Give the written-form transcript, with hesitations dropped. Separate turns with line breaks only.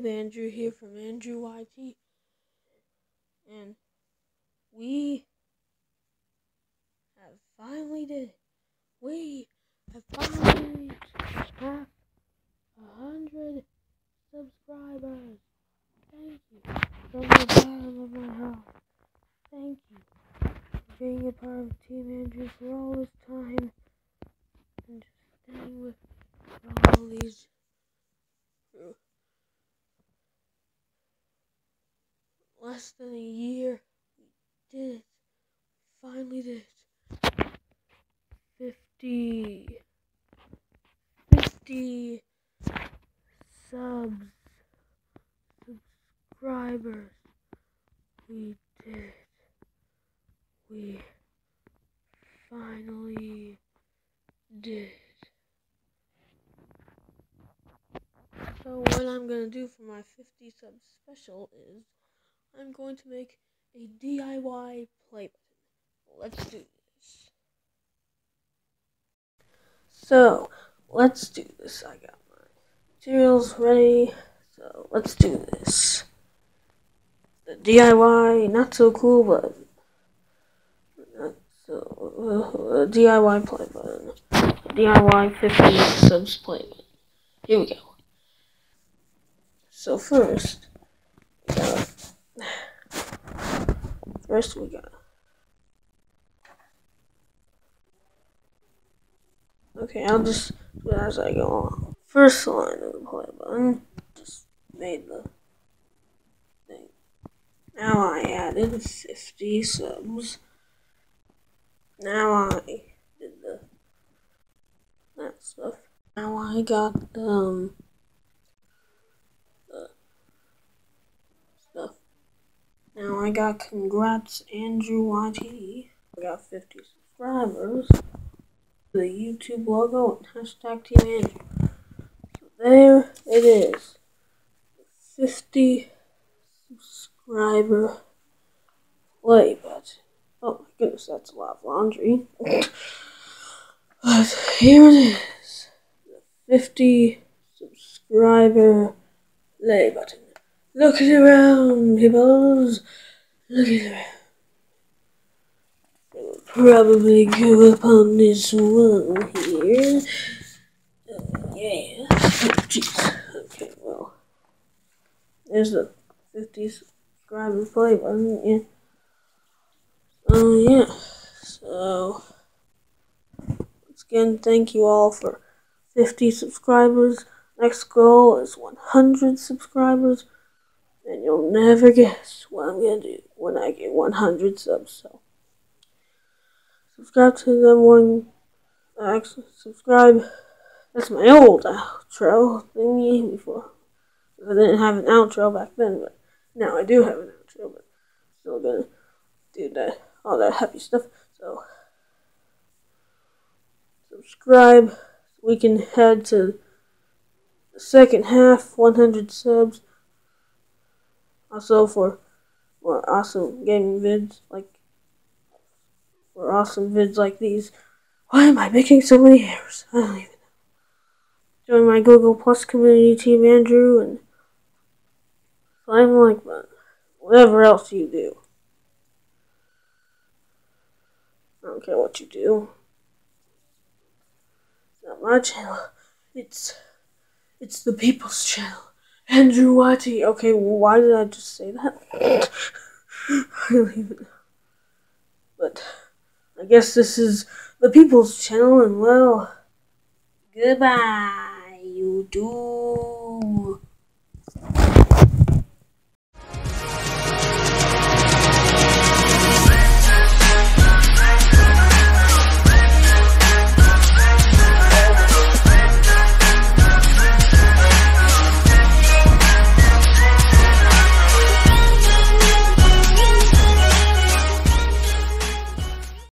YouTube? Andrew here from Andrew YT, and we have finally did it. We have finally reached half 100 subscribers. Thank you from the bottom of my heart. Thank you for being a part of Team Andrew for all this time and just staying with me for all these. Less than a year, we did it. Finally did it. 50 subscribers. We did it. We finally did it. So what I'm going to do for my 50 subs special is I'm going to make a DIY play button. Let's do this. So, let's do this. I got my materials ready. So, let's do this. The DIY, not so cool, but not so, DIY play button. DIY 50 subs play button. Here we go. So first we got okay, I'll just do it as I go along. First line of the play button, just made the thing. Now I added 50 subs. Now I did that stuff. Now I got the stuff. Now I got congrats Andrew YT. I got 50 subscribers. The YouTube logo and hashtag Team Andrew. So there it is. 50 subscriber play button. Oh my goodness, that's a lot of laundry. But here it is. The 50 subscriber play button. Look it around, peoples. Look it around. They will probably go up on this wall here. Yeah. Oh, jeez. Okay, well. There's the 50 subscriber play button. Yeah. Oh, yeah. So, once again, thank you all for 50 subscribers. Next goal is 100 subscribers. And you'll never guess what I'm going to do when I get 100 subs. So, subscribe to the one. Subscribe. That's my old outro thingy before. I didn't have an outro back then, but now I do have an outro. But still gonna do that, all that happy stuff. So, subscribe. We can head to the second half, 100 subs. Also for more awesome gaming vids like these. Why am I making so many errors? I don't even know. Join my Google Plus community, Team Andrew, and slam the like button. Whatever else you do. I don't care what you do. It's not my channel. It's the people's channel. Andrew YT. Okay, well, why did I just say that? I don't even know. But I guess this is the people's channel, and well, goodbye, YouTube.